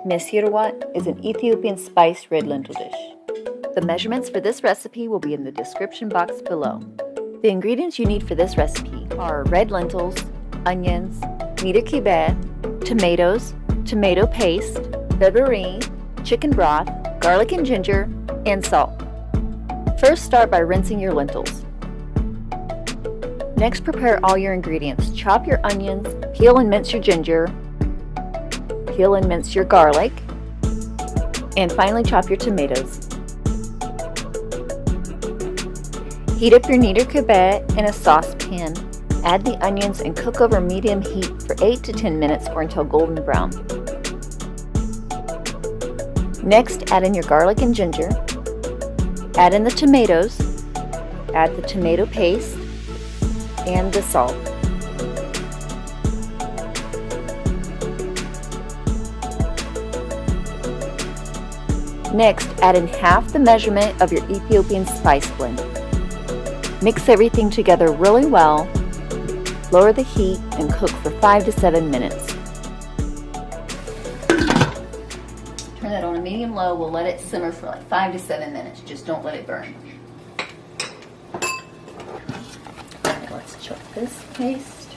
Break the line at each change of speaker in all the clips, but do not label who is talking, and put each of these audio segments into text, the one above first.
Misir Wat is an Ethiopian spiced red lentil dish. The measurements for this recipe will be in the description box below. The ingredients you need for this recipe are red lentils, onions, niter kibbe, tomatoes, tomato paste, beurre, chicken broth, garlic and ginger, and salt. First, start by rinsing your lentils. Next, prepare all your ingredients. Chop your onions, peel and mince your ginger, peel and mince your garlic, and finally chop your tomatoes. Heat up your niter kibbe in a saucepan. Add the onions and cook over medium heat for 8 to 10 minutes or until golden brown. Next, add in your garlic and ginger. Add in the tomatoes. Add the tomato paste and the salt. Next, add in half the measurement of your Ethiopian spice blend. Mix everything together really well. Lower the heat and cook for 5 to 7 minutes. Turn that on a medium-low. We'll let it simmer for like 5 to 7 minutes. Just don't let it burn. Alright, let's chop this paste.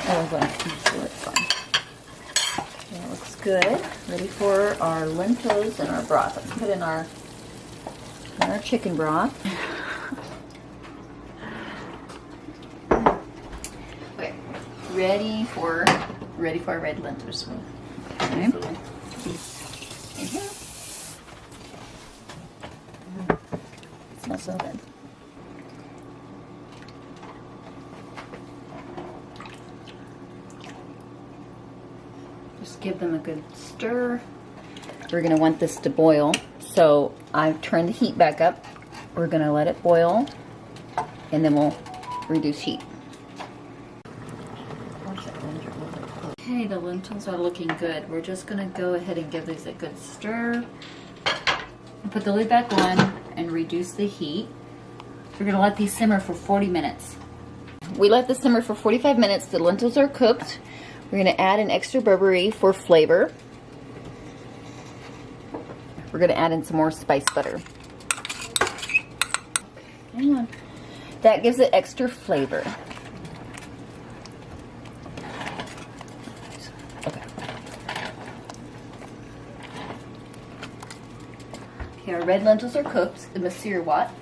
Oh, we're going to so it's fine. Okay, that looks good. Ready for our lentils and our broth. Let's put in our chicken broth. Okay, ready for our red lentils. Okay. Smells so good. Just give them a good stir. We're going to want this to boil, so I've turned the heat back up. We're going to let it boil, and then we'll reduce heat. Okay, the lentils are looking good. We're just going to go ahead and give these a good stir. And put the lid back on and reduce the heat. We're going to let these simmer for 40 minutes. We let this simmer for 45 minutes. The lentils are cooked. We're going to add an extra beurre for flavor. We're going to add in some more spice butter. Hang on. That gives it extra flavor. Okay. Okay, our red lentils are cooked, the Misir Wat.